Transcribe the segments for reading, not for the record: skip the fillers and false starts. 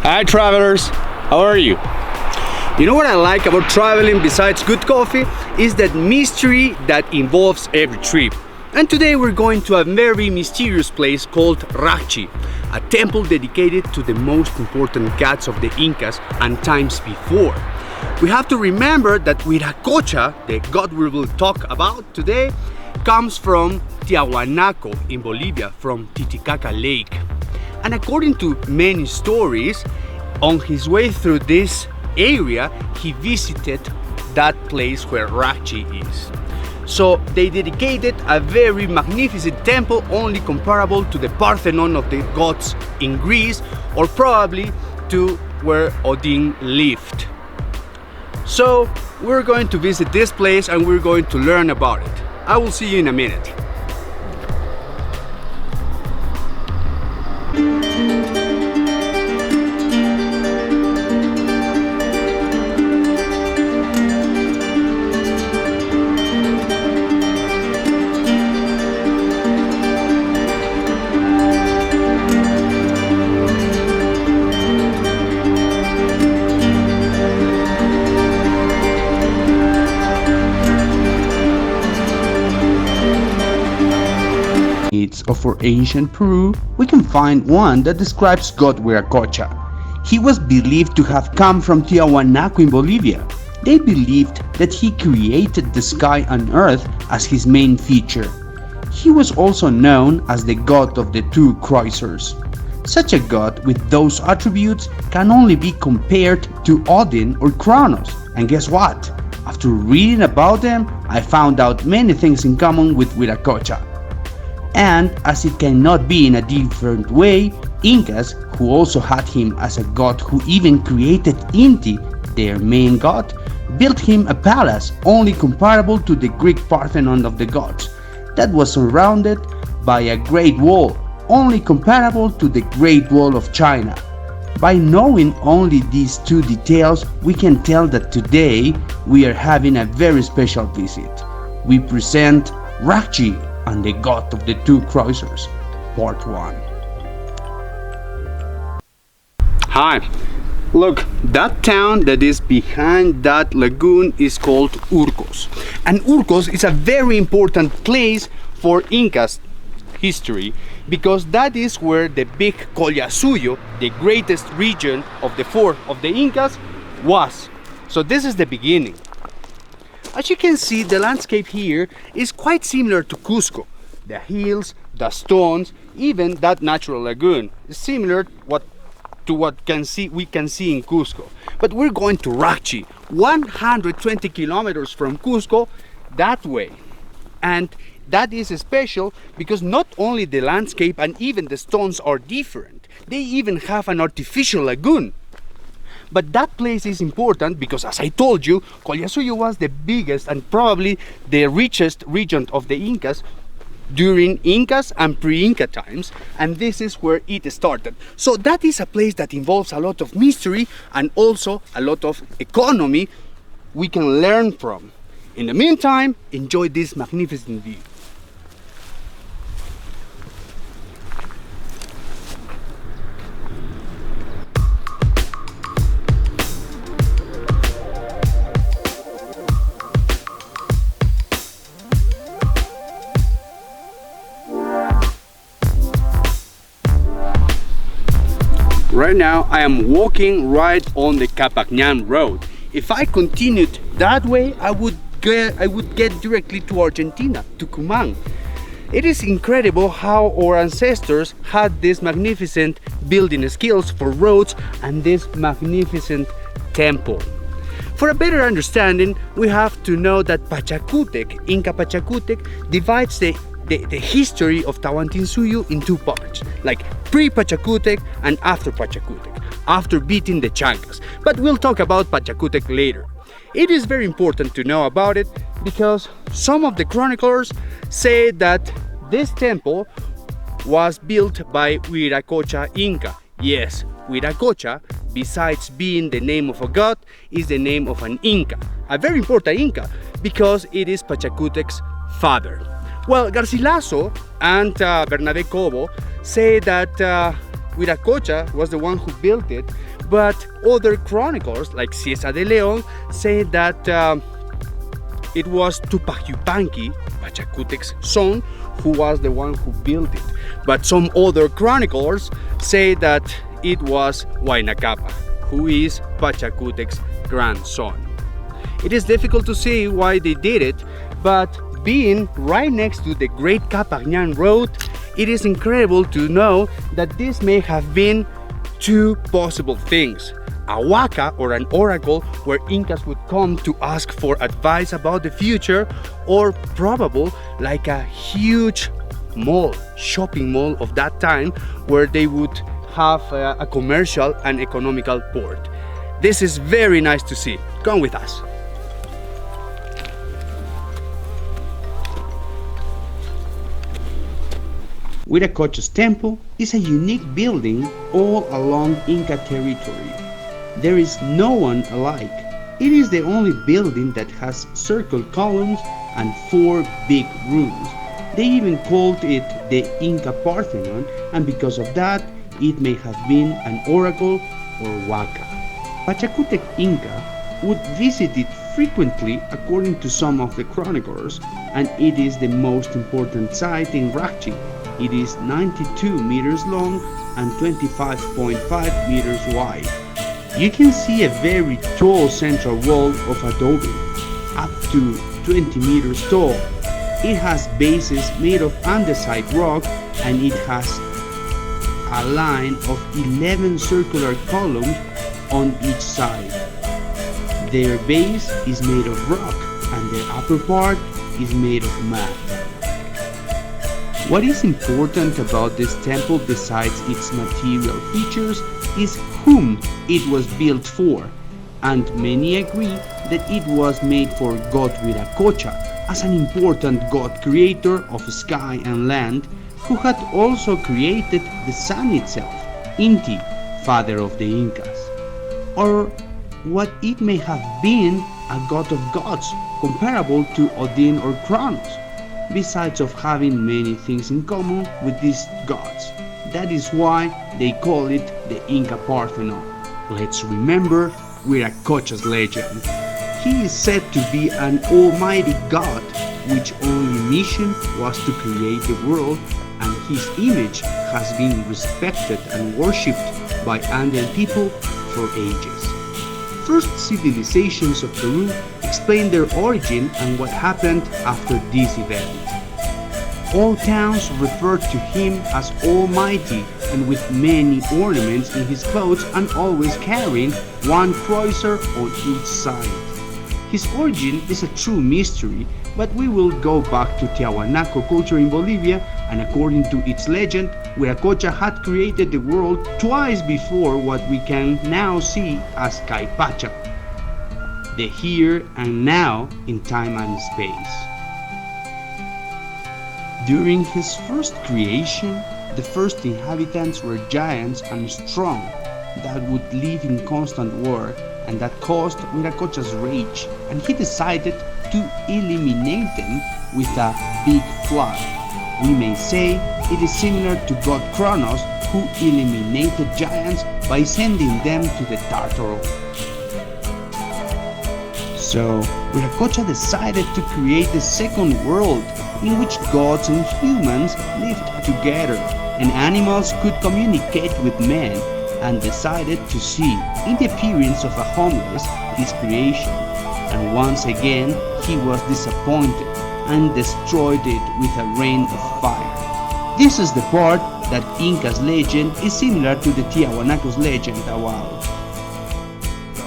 Hi travelers, how are you? You know what I like about traveling besides good coffee is that mystery that involves every trip. And today we're going to a very mysterious place called Raqchi, a temple dedicated to the most important gods of the Incas and times before. We have to remember that Wiracocha, the god we will talk about today, comes from Tiahuanaco in Bolivia, from Titicaca Lake. And according to many stories, on his way through this area, he visited that place where Raqchi is. So they dedicated a very magnificent temple, only comparable to the Parthenon of the gods in Greece, or probably to where Odin lived. So we're going to visit this place and we're going to learn about it. I will see you in a minute. Of our ancient Peru, we can find one that describes God Wiracocha. He was believed to have come from Tiahuanaco in Bolivia. They believed that he created the sky and earth as his main feature. He was also known as the god of the two crossers. Such a god with those attributes can only be compared to Odin or Kronos. And guess what? After reading about them, I found out many things in common with Wiracocha. And as it cannot be in a different way, Incas, who also had him as a god who even created Inti, their main god, built him a palace only comparable to the Greek Parthenon of the gods, that was surrounded by a great wall, only comparable to the Great Wall of China. By knowing only these two details, we can tell that today we are having a very special visit. We present Raqchi and the God of the Two Crossers, Part 1. Hi, look, that town that is behind that lagoon is called Urcos. And Urcos is a very important place for Incas history because that is where the big Collasuyo, the greatest region of the four of the Incas, was. So this is the beginning. As you can see, the landscape here is quite similar to Cusco. The hills, the stones, even that natural lagoon is similar to what we can see in Cusco. But we're going to Raqchi, 120 kilometers from Cusco, that way. And that is special because not only the landscape and even the stones are different, they even have an artificial lagoon. But that place is important because, as I told you, Collasuyo was the biggest and probably the richest region of the Incas during Incas and pre-Inca times, and this is where it started. So that is a place that involves a lot of mystery and also a lot of economy we can learn from. In the meantime, enjoy this magnificent view. Right now I am walking right on the Capacñan road. If I continued that way, I would get directly to Argentina, Tucumán. It is incredible how our ancestors had these magnificent building skills for roads and this magnificent temple. For a better understanding, we have to know that Pachacútec, Inca Pachacútec, divides the history of Tawantinsuyo in two parts, like pre-Pachacútec and after Pachacútec, after beating the Chancas. But we'll talk about Pachacútec later. It is very important to know about it because some of the chroniclers say that this temple was built by Wiracocha Inca. Yes, Wiracocha, besides being the name of a god, is the name of an Inca, a very important Inca, because it is Pachacútec's father. Well, Garcilaso and Bernabé Cobo say that Wiracocha was the one who built it, But other chroniclers, like Ciesa de Leon, say that it was Tupac Yupanqui, Pachacutec's son, who was the one who built it. But some other chroniclers say that it was Huayna Capac, who is Pachacutec's grandson. It is difficult to see why they did it, but being right next to the Great Capagnan Road, it is incredible to know that this may have been two possible things. A huaca, or an oracle, where Incas would come to ask for advice about the future, or probable like a huge mall, shopping mall of that time, where they would have a commercial and economical port. This is very nice to see. Come with us. Wiracocha's temple is a unique building all along Inca territory. There is no one alike. It is the only building that has circle columns and 4 big rooms. They even called it the Inca Parthenon, and because of that, it may have been an oracle or huaca. Pachacutec Inca would visit it frequently according to some of the chroniclers, and it is the most important site in Raqchi. It is 92 meters long and 25.5 meters wide. You can see a very tall central wall of adobe, up to 20 meters tall. It has bases made of andesite rock, and it has a line of 11 circular columns on each side. Their base is made of rock, and their upper part is made of mud. What is important about this temple besides its material features is whom it was built for, and many agree that it was made for god Wiracocha as an important god creator of sky and land, who had also created the sun itself, Inti, father of the Incas. Or what it may have been, a god of gods comparable to Odin or Kronos, besides of having many things in common with these gods. That is why they call it the Inca Parthenon. Let's remember Wiracocha's legend. He is said to be an almighty god, which only mission was to create the world, and his image has been respected and worshipped by Andean people for ages. First civilizations of Peru explain their origin and what happened after this event. All towns referred to him as Almighty, and with many ornaments in his clothes, and always carrying one kreuzer on each side. His origin is a true mystery, but we will go back to Tiahuanaco culture in Bolivia, and according to its legend, Wiracocha had created the world twice before what we can now see as Caipacha, the here and now in time and space. During his first creation, the first inhabitants were giants and strong that would live in constant war, and that caused Wiracocha's rage, and he decided to eliminate them with a big flood. We may say it is similar to god Kronos, who eliminated giants by sending them to the Tartaro. So Wiracocha decided to create the second world, in which gods and humans lived together, and animals could communicate with men, and decided to see in the appearance of a homeless his creation. And once again he was disappointed and destroyed it with a rain of fire. This is the part that Inca's legend is similar to the Tiahuanaco's legend a while.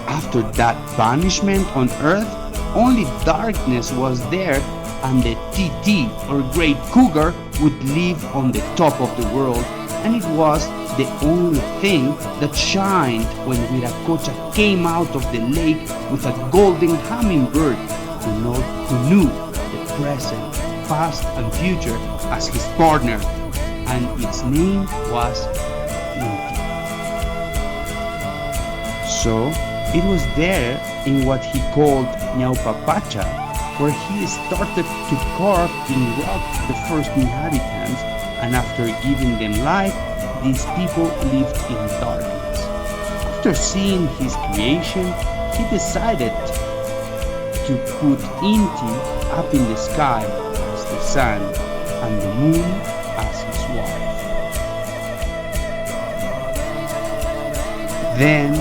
After that banishment on earth, only darkness was there, and the TT, or Great Cougar, would live on the top of the world, and it was the only thing that shined when Wiracocha came out of the lake with a golden hummingbird who knew the present, past and future as his partner, and its name was Inti. So it was there in what he called Ñaupapacha where he started to carve in rock the first inhabitants, and after giving them life, these people lived in darkness. After seeing his creation, he decided to put Inti up in the sky as the sun and the moon as his wife. Then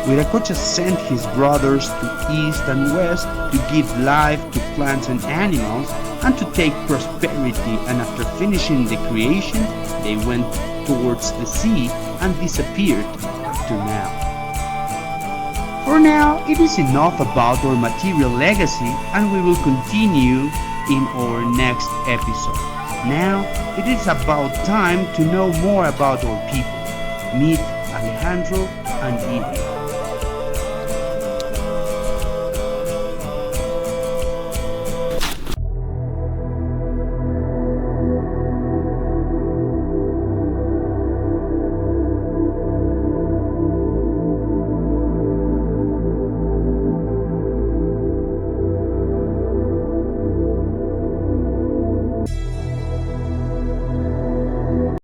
Wiracocha sent his brothers to east and west to give life to plants and animals and to take prosperity, and after finishing the creation, they went towards the sea and disappeared up to now. For now, it is enough about our material legacy, and we will continue in our next episode. Now, it is about time to know more about our people. Meet Alejandro and Ivy.